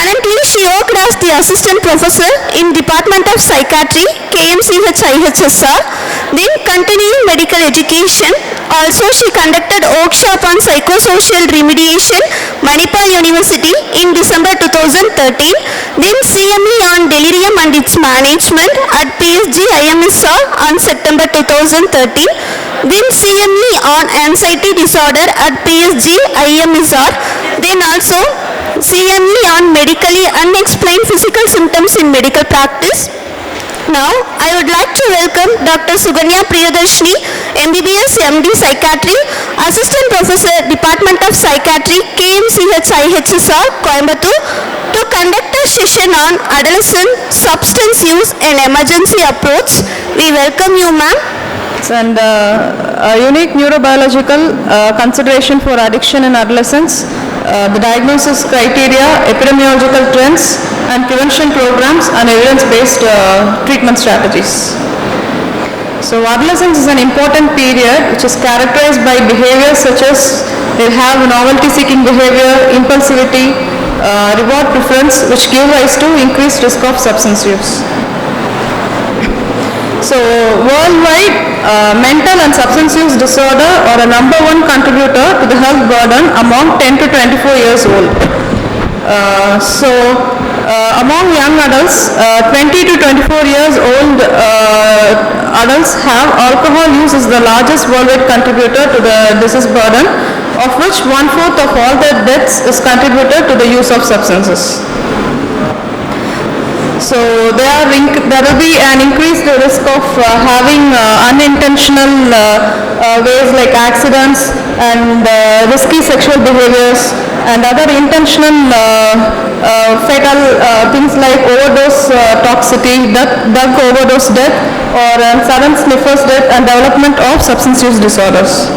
Currently, she worked as the assistant professor in Department of Psychiatry, KMCH IHSR, then continuing medical education. Also, she conducted workshop on psychosocial remediation, Manipal University in December 2013, then CME on delirium and its management at PSG IMSR on September 2013, then CME on anxiety disorder at PSG IMSR, then also CME on medically unexplained physical symptoms in medical practice. Now, I would like to welcome Dr. Suganya Priyadarshini, MBBS MD Psychiatry, Assistant Professor, Department of Psychiatry, KMCH IHSR, Coimbatore, to conduct a session on adolescent substance use and emergency approach. We welcome you, ma'am. And a unique neurobiological consideration for addiction in adolescents, the diagnosis criteria, epidemiological trends, and prevention programs and evidence-based treatment strategies. So adolescence is an important period which is characterized by behaviors such as they have novelty-seeking behavior, impulsivity, reward preference, which give rise to increased risk of substance use. So worldwide, mental and substance use disorder are a number one contributor to the health burden among 10 to 24 years old. Among young adults, 20 to 24 years old adults have alcohol use is the largest worldwide contributor to the disease burden, of which 1/4 of all the deaths is contributed to the use of substances. So there will be an increased risk of having unintentional ways like accidents and risky sexual behaviors and other intentional fatal things like overdose toxicity, drug overdose death, or sudden sniffer's death and development of substance use disorders.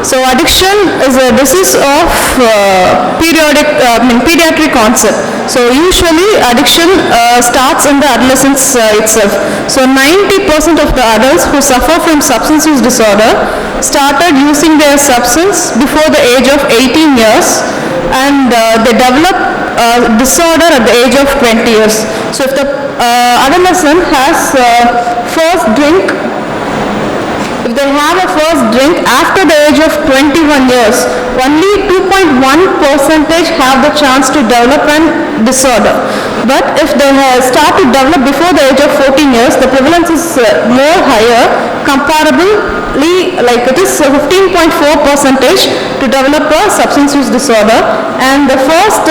So addiction is a disease of pediatric onset. So usually addiction starts in the adolescence itself. So 90% of the adults who suffer from substance use disorder started using their substance before the age of 18 years, and they develop disorder at the age of 20 years. So if the adolescent has first drink, if they have a first drink after the age of 21 years, only 2.1% have the chance to develop an disorder. But if they start to develop before the age of 14 years, the prevalence is more higher, comparably like it is 15.4% to develop a substance use disorder. And the first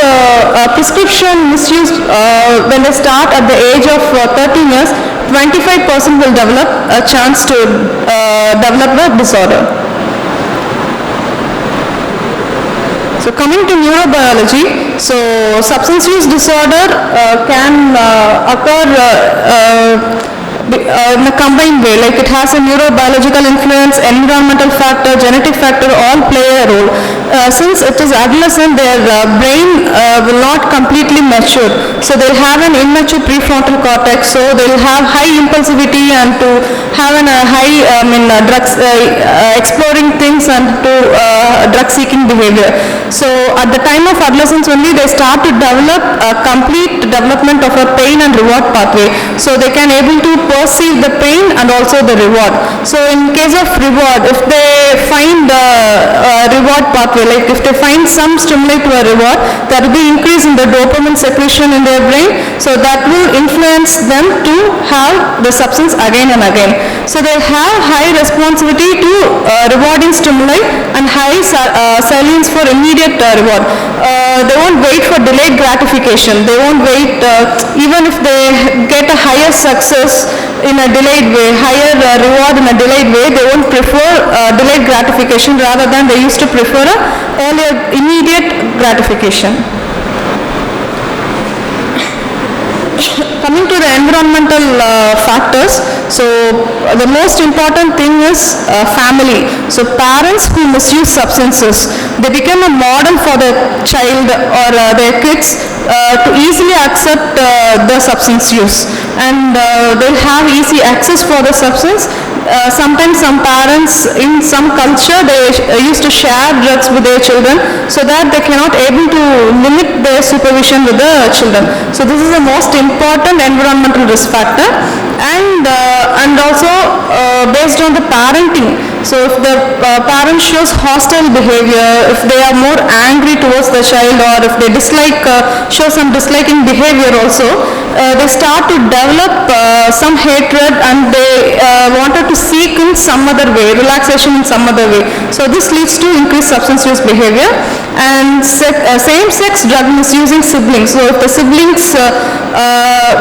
prescription misuse when they start at the age of 13 years, 25% will develop a chance to develop a disorder. So coming to neurobiology, so substance use disorder can occur in a combined way, like it has a neurobiological influence, environmental factor, genetic factor all play a role. Since it is adolescent, their brain will not completely mature, so they'll have an immature prefrontal cortex, so they'll have high impulsivity and to have a high drugs exploring things and to drug seeking behavior. So at the time of adolescence only they start to develop a complete development of a pain and reward pathway, so they can able to perceive the pain and also the reward. So in case of reward, if they find a reward pathway, like if they find some stimuli to a reward, there will be increase in the dopamine secretion in their brain, so that will influence them to have the substance again and again. So they have high responsivity to rewarding stimuli and high salience for immediate reward. They won't wait for delayed gratification. They won't wait even if they get a higher success in a delayed way, higher reward in a delayed way, they won't prefer delayed gratification, rather than they used to prefer a earlier immediate gratification. Coming to the environmental factors, so the most important thing is family. So parents who misuse substances, they become a model for the child or their kids to easily accept the substance use, and they'll have easy access for the substance. sometimes some parents in some culture, they used to share drugs with their children so that they cannot able to limit their supervision with the children. So this is the most important environmental risk factor. And also based on the parenting. So if the parent shows hostile behavior, if they are more angry towards the child, or if they show some disliking behavior also, they start to develop some hatred, and they wanted to seek in some other way, relaxation in some other way. So this leads to increased substance use behavior. And same-sex drug misusing siblings. So if the siblings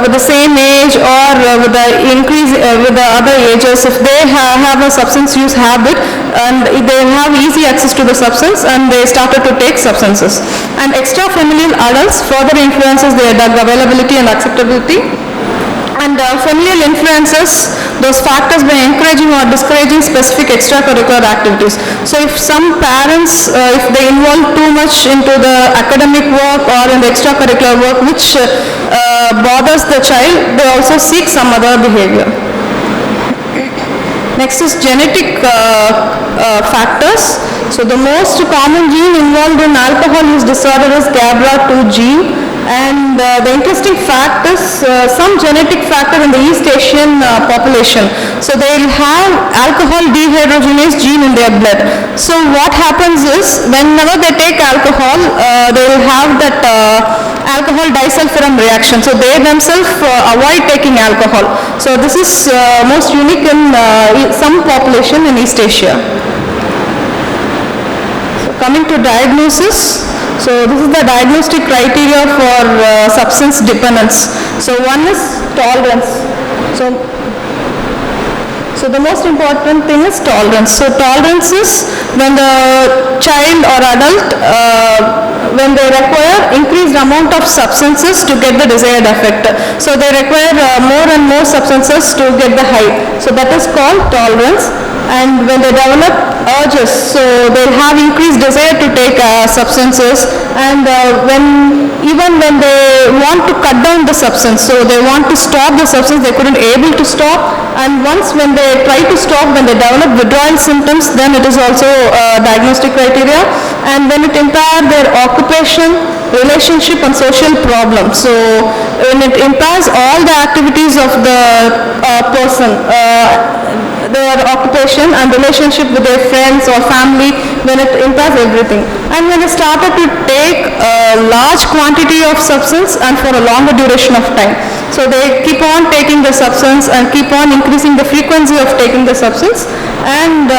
with the same age, or with the increase with the other ages, if they have a substance use habit and they have easy access to the substance, and they started to take substances. And extra-familial adults further influences their drug availability and acceptability. And familial influences those factors by encouraging or discouraging specific extracurricular activities. So if some parents, if they involve too much into the academic work or in the extracurricular work which bothers the child, they also seek some other behavior. Next is genetic factors. So the most common gene involved in alcohol use disorder is GABRA2 gene. And the interesting fact is some genetic factor in the East Asian population. So they will have alcohol dehydrogenase gene in their blood. So what happens is, whenever they take alcohol, they will have that alcohol disulfiram reaction. So they themselves avoid taking alcohol. So this is most unique in some population in East Asia. So coming to diagnosis. So this is the diagnostic criteria for substance dependence. So one is tolerance. So the most important thing is tolerance. So tolerance is when the child or adult, when they require increased amount of substances to get the desired effect. So they require more and more substances to get the high. So that is called tolerance. And when they develop urges, so they'll have increased desire to take substances, and even when they want to cut down the substance, so they want to stop the substance, they couldn't able to stop, and once when they try to stop, when they develop withdrawal symptoms, then it is also diagnostic criteria. And when it impairs their occupation, relationship and social problems. So when it impairs all the activities of the person, their occupation and relationship with their friends or family, when it impairs everything. And when they started to take a large quantity of substance and for a longer duration of time. So they keep on taking the substance and keep on increasing the frequency of taking the substance. And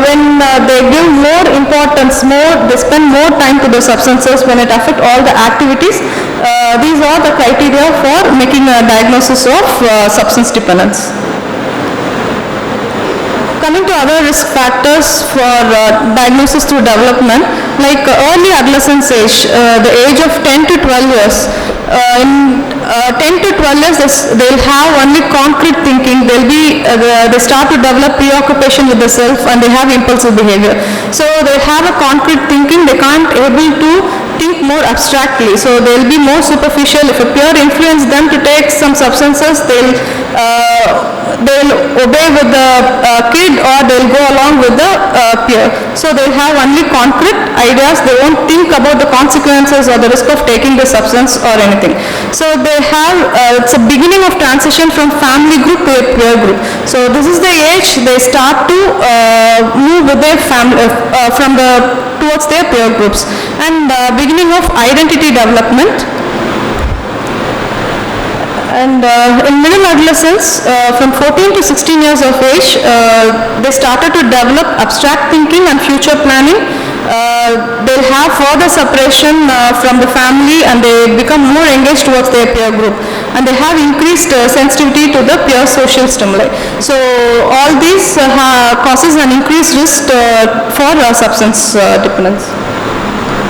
when they give more importance, they spend more time to the substances, when it affects all the activities, these are the criteria for making a diagnosis of substance dependence. Coming to other risk factors for diagnosis through development, like early adolescence age, the age of 10 to 12 years. In 10 to 12 years, they'll have only concrete thinking. They start to develop preoccupation with the self, and they have impulsive behavior. So they have a concrete thinking. They can't able to think more abstractly. So they'll be more superficial. If a peer influence them to take some substances, they'll obey with the kid, or they'll go along with the peer. So they have only concrete ideas. They won't think about the consequences or the risk of taking the substance or anything. So they have, it's a beginning of transition from family group to a peer group. So this is the age they start to move with their family towards their peer groups. And beginning of identity development. And in middle adolescence, from 14 to 16 years of age, they started to develop abstract thinking and future planning. They'll have further separation from the family, and they become more engaged towards their peer group. And they have increased sensitivity to the peer social stimuli. So all these causes an increased risk for substance dependence.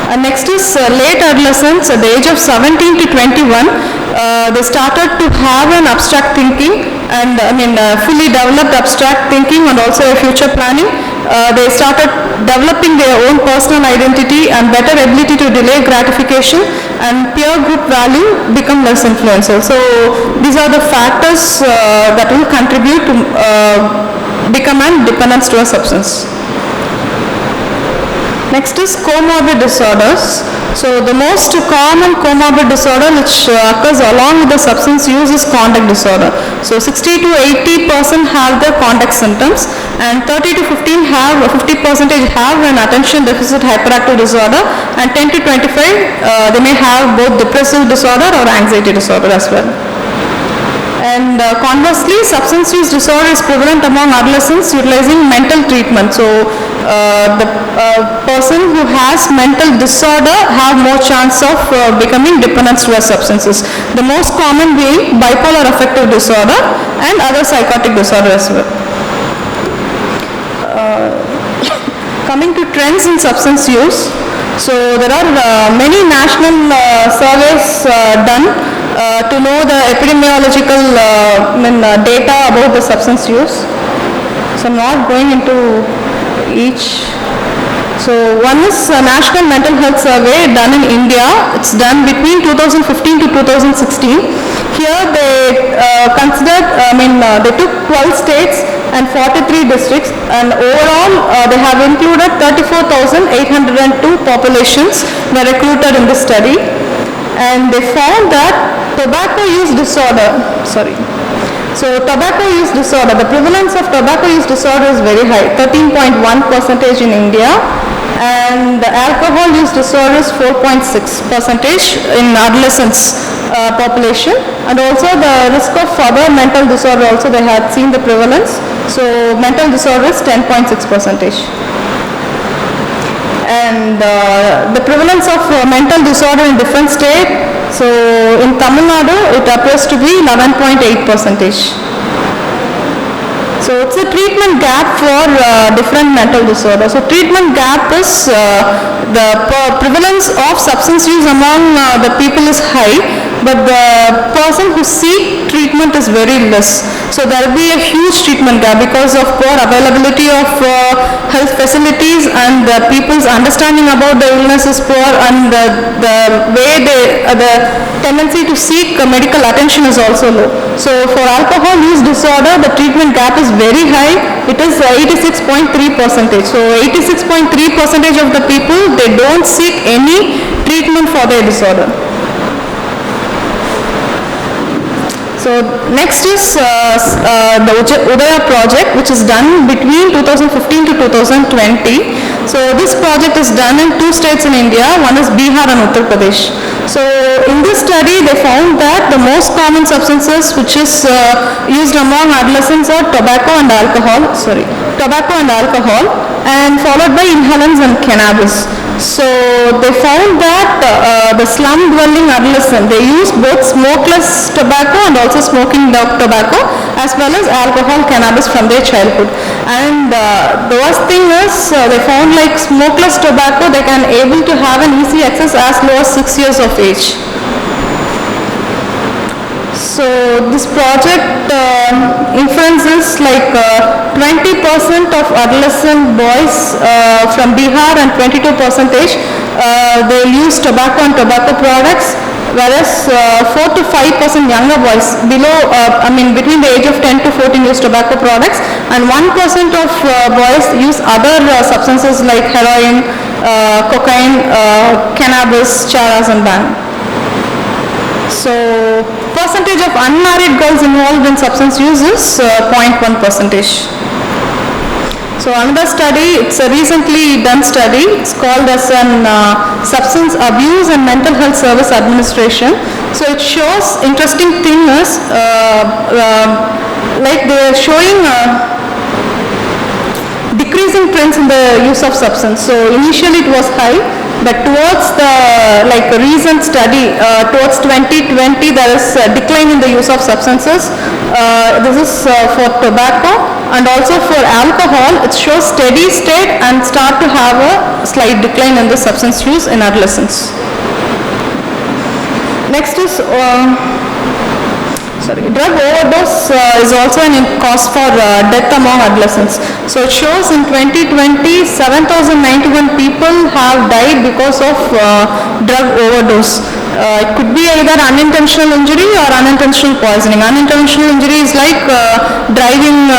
And next is late adolescence, at the age of 17 to 21, they started to have an abstract thinking, and fully developed abstract thinking and also a future planning. they started developing their own personal identity and better ability to delay gratification, and peer group value become less influential. So these are the factors that will contribute to become an dependence to a substance. Next is comorbid disorders. So the most common comorbid disorder which occurs along with the substance use is conduct disorder. So 60 to 80% have the conduct symptoms, and 30 to 50% have an attention deficit hyperactive disorder, and 10 to 25 they may have both depressive disorder or anxiety disorder as well. And conversely, substance use disorder is prevalent among adolescents utilizing mental treatment. So the person who has mental disorder have more chance of becoming dependent to substances. The most common being bipolar affective disorder and other psychotic disorder as well. Coming to trends in substance use. So there are many national surveys done to know the epidemiological data about the substance use. So I'm not going into each. So one is a National Mental Health Survey done in India. It's done between 2015 to 2016. Here they they took 12 states and 43 districts, and overall they have included 34,802 populations were recruited in this study, and they found that tobacco use disorder, the prevalence of tobacco use disorder is very high, 13.1% in India, and the alcohol use disorder is 4.6% in adolescents population, and also the risk of other mental disorder also they had seen the prevalence. So mental disorder is 10.6%. And the prevalence of mental disorder in different states, so in Tamil Nadu it appears to be 11.8%. So it's a treatment gap for different mental disorders. So treatment gap is the prevalence of substance use among the people is high, but the person who seek treatment is very less. So there will be a huge treatment gap because of poor availability of health facilities, and the people's understanding about the illness is poor, and the way the tendency to seek medical attention is also low. So for alcohol use disorder, the treatment gap is very high. It is 86.3%. So 86.3% of the people, they don't seek any treatment for their disorder. So next is the Udaya project, which is done between 2015 to 2020. So this project is done in 2 states in India. One is Bihar and Uttar Pradesh. So in this study, they found that the most common substances which is used among adolescents are tobacco and alcohol, and followed by inhalants and cannabis. So they found that the slum-dwelling adolescent, they use both smokeless tobacco and also smoking tobacco, as well as alcohol, cannabis from their childhood. And the worst thing is they found like smokeless tobacco, they can able to have an easy access as low as 6 years of age. So this project inferences like 20% of adolescent boys from Bihar and 22% they use tobacco and tobacco products, whereas 4 to 5% younger boys below, between the age of 10 to 14 use tobacco products, and 1% of boys use other substances like heroin, cocaine, cannabis, charas and bhang. So percentage of unmarried girls involved in substance use is 0.1%. So another study, it's a recently done study, it's called as an Substance Abuse and Mental Health Service Administration. So it shows, interesting thing is, like they are showing decreasing trends in the use of substance. So initially it was high, but towards the recent study, towards 2020, there is a decline in the use of substances. This is for tobacco, and also for alcohol, it shows steady state and start to have a slight decline in the substance use in adolescents. Next is, Drug overdose is also a cause for death among adolescents. So it shows in 2020, 7,091 people have died because of drug overdose. It could be either unintentional injury or unintentional poisoning. Unintentional injury is like driving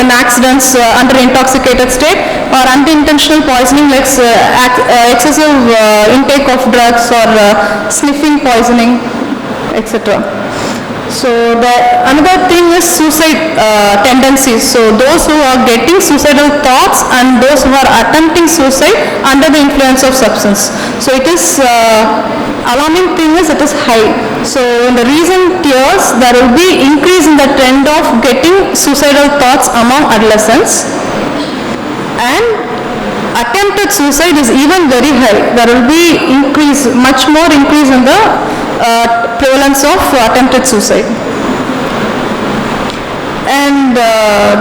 in accidents under intoxicated state, or unintentional poisoning like excessive intake of drugs or sniffing poisoning, etc. So another thing is suicide tendencies. So those who are getting suicidal thoughts and those who are attempting suicide under the influence of substance. So it is alarming thing is it is high. So in the recent years there will be increase in the trend of getting suicidal thoughts among adolescents, and attempted suicide is even very high. There will be increase, much more increase in the prevalence of attempted suicide. And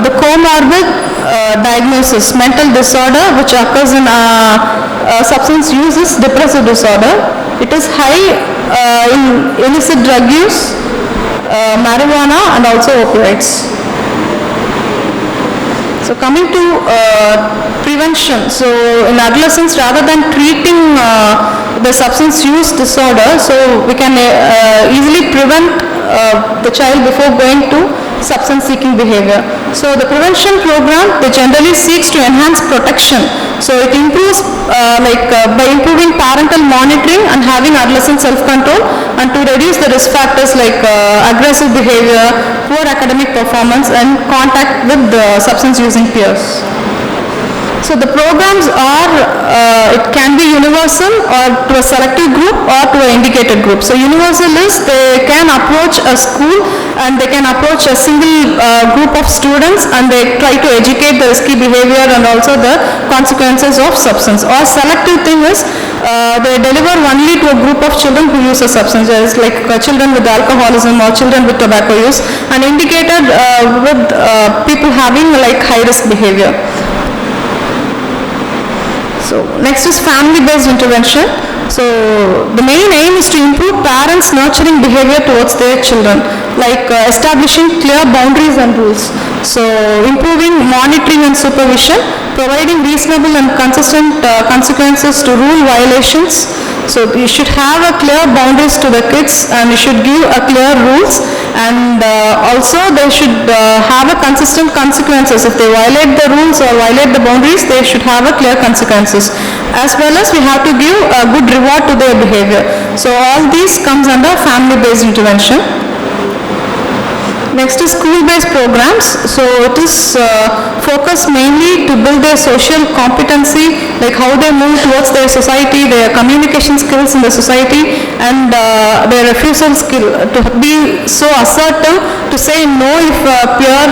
the comorbid diagnosis, mental disorder which occurs in substance use is depressive disorder. It is high in illicit drug use, marijuana and also opioids. So coming to prevention, so in adolescents, rather than treating the substance use disorder, so we can easily prevent the child before going to substance seeking behavior. So the prevention program, they generally seeks to enhance protection. So it improves by improving parental monitoring and having adolescent self-control, and to reduce the risk factors like aggressive behavior, poor academic performance and contact with the substance using peers. So the programs are, it can be universal or to a selective group or to an indicated group. So universal is they can approach a school and they can approach a single group of students and they try to educate the risky behavior and also the consequences of substance. Or selective thing is they deliver only to a group of children who use a substance, like children with alcoholism or children with tobacco use, and indicated with people having like high risk behavior. So next is family-based intervention. So the main aim is to improve parents' nurturing behavior towards their children, like establishing clear boundaries and rules. So improving monitoring and supervision, providing reasonable and consistent consequences to rule violations. So you should have a clear boundaries to the kids and you should give a clear rules, and also they should have a consistent consequences. If they violate the rules or violate the boundaries, they should have a clear consequences. As well as we have to give a good reward to their behavior. So all these comes under family-based intervention. Next is school-based programs. So it is focused mainly to build their social competency, like how they move towards their society, their communication skills in the society, and their refusal skill to be so assertive to say no if peer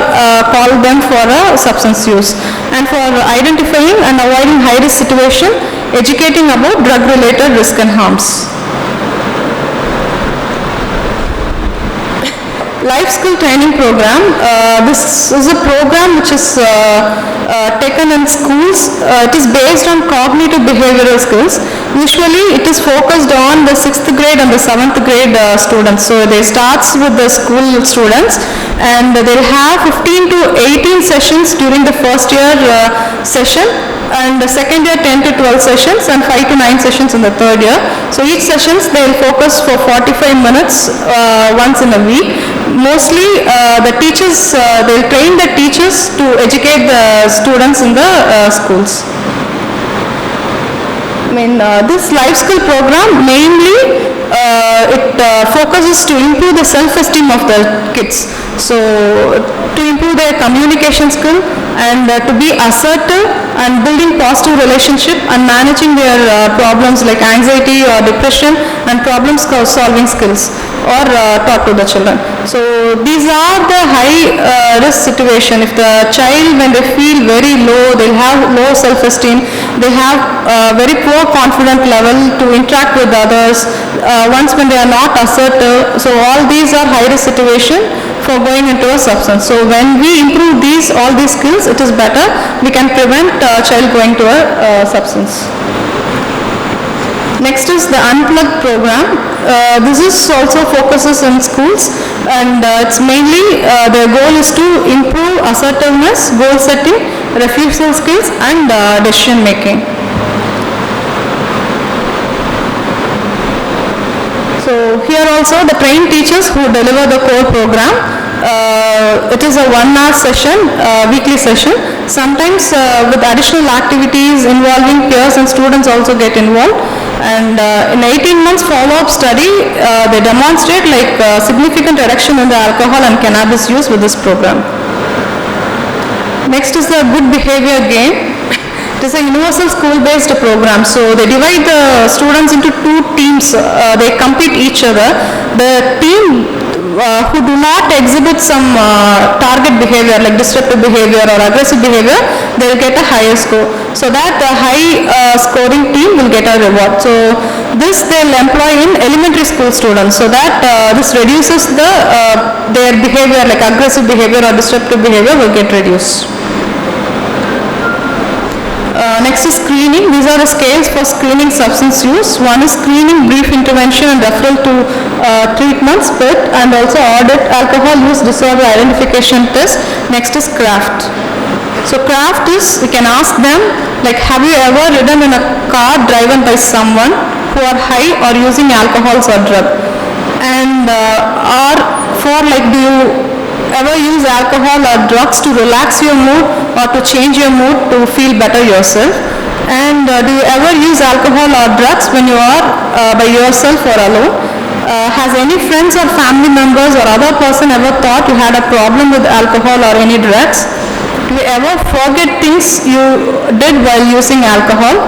call them for a substance use, and for identifying and avoiding high-risk situation, educating about drug-related risk and harms. Life skill training program. This is a program which is taken in schools. It is based on cognitive behavioral skills. Usually it is focused on the 6th grade and the 7th grade students. So they starts with the school students and they'll have 15 to 18 sessions during the first year session, and the second year 10 to 12 sessions and 5 to 9 sessions in the third year. So each sessions they will focus for 45 minutes once in a week. Mostly the teachers, they will train the teachers to educate the students in the schools. This life skill program mainly it focuses to improve the self-esteem of the kids. So to improve their communication skill and to be assertive and building positive relationship and managing their problems like anxiety or depression and problem solving skills or taught to the children. So these are the high risk situation. If the child, when they feel very low, they have low self-esteem, they have very poor confident level to interact with others, once when they are not assertive, so all these are high risk situation for going into a substance. So when we improve all these skills, it is better. We can prevent a child going to a substance. Next is the Unplugged program. This is also focuses in schools, and it's mainly their goal is to improve assertiveness, goal setting, refusal skills, and decision making. So here also the trained teachers who deliver the core program. It is a 1 hour session, weekly session. Sometimes with additional activities involving peers and students also get involved. And in 18 months follow-up study, they demonstrate like significant reduction in the alcohol and cannabis use with this program. Next is the good behavior game. It is a universal school-based program. So they divide the students into two teams. They compete each other. The team who do not exhibit some target behavior like disruptive behavior or aggressive behavior, they will get a higher score. So that the high scoring team will get a reward. So this they will employ in elementary school students, so that this reduces the their behavior like aggressive behavior or disruptive behavior will get reduced. Next is screening. These are the scales for screening substance use. One is screening, brief intervention and referral to treatment, SPIT, and also audit alcohol use disorder identification test. Next is CRAFT. So CRAFT is, we can ask them like, have you ever ridden in a car driven by someone who are high or using alcohols or drug? And or for like, do you ever use alcohol or drugs to relax your mood or to change your mood to feel better yourself? And do you ever use alcohol or drugs when you are by yourself or alone? Has any friends or family members or other person ever thought you had a problem with alcohol or any drugs? Do you ever forget things you did while using alcohol,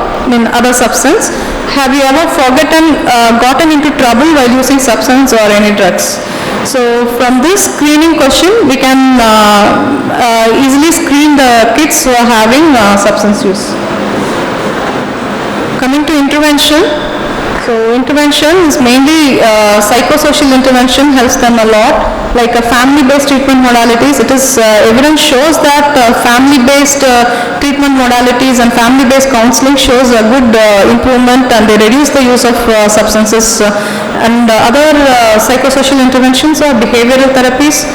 other substance? Have you ever gotten into trouble while using substance or any drugs? So from this screening question, we can easily screen the kids who are having substance use. Coming to intervention. So intervention is mainly psychosocial intervention, helps them a lot, like a family-based treatment modalities. It is evidence shows that family-based treatment modalities and family-based counseling shows a good improvement, and they reduce the use of substances. And other psychosocial interventions are behavioral therapies,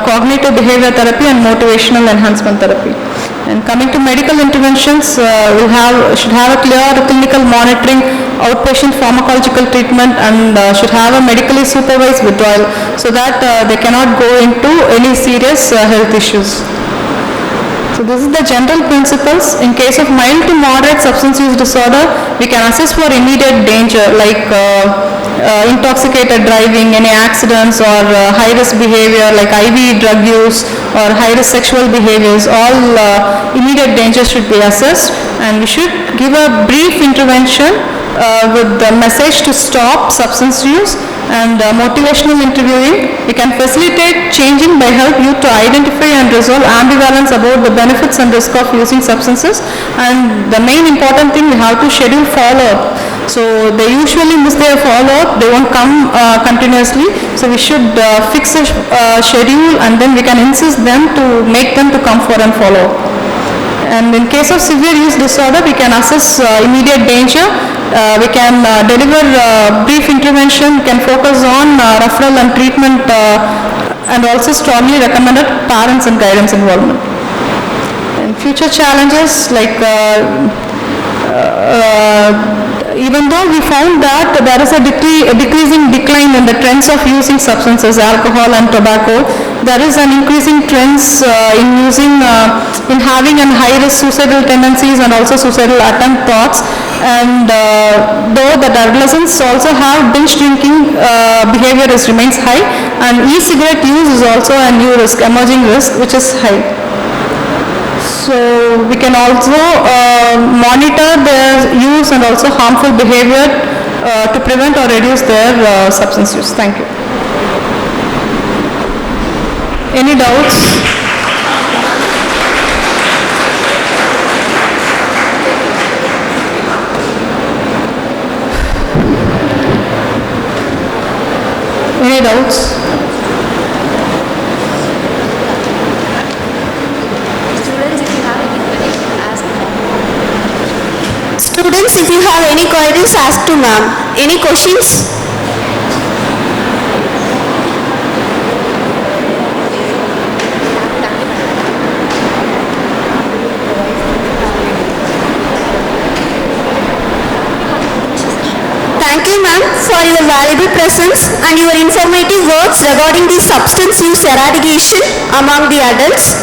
cognitive behavior therapy, and motivational enhancement therapy. And coming to medical interventions, we should have a clear clinical monitoring, outpatient pharmacological treatment, and should have a medically supervised withdrawal, so that they cannot go into any serious health issues. So this is the general principles. In case of mild to moderate substance use disorder, we can assess for immediate danger like intoxicated driving, any accidents, or high-risk behavior like IV drug use or high-risk sexual behaviors. All immediate dangers should be assessed, and we should give a brief intervention with the message to stop substance use, and motivational interviewing. We can facilitate changing by help youth to identify and resolve ambivalence about the benefits and risk of using substances. And the main important thing, we have to schedule follow-up. So they usually miss their follow-up, they won't come continuously. So we should fix a schedule, and then we can insist them to make them to come for and follow. And in case of severe use disorder, we can assess immediate danger. We can deliver brief intervention, we can focus on referral and treatment, and also strongly recommended parents and guidance involvement. And future challenges like even though we found that there is a decreasing decline in the trends of using substances, alcohol and tobacco, there is an increasing trends in having a high risk suicidal tendencies and also suicidal attempt thoughts. And though the adolescents also have binge drinking behavior remains high, and e-cigarette use is also a new risk, emerging risk, which is high. So we can also monitor their use and also harmful behavior to prevent or reduce their substance use. Thank you. Any doubts? Any doubts? Students, if you have any queries, ask to ma'am. Any questions? Thank you, ma'am, for your valuable presence and your informative words regarding the substance use eradication among the adults.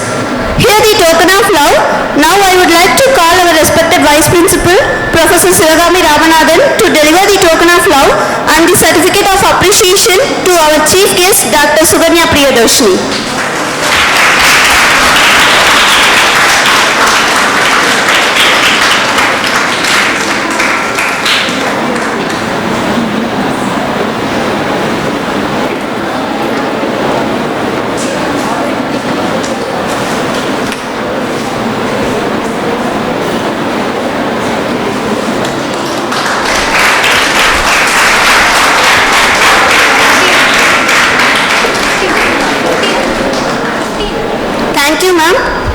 Here the token of love. Now I would like to call our respected Vice Principal, Professor Sivagami Ramanathan, to deliver the token of love and the certificate of appreciation to our chief guest, Dr. Suganya Priyadarshini. Thank you, ma'am.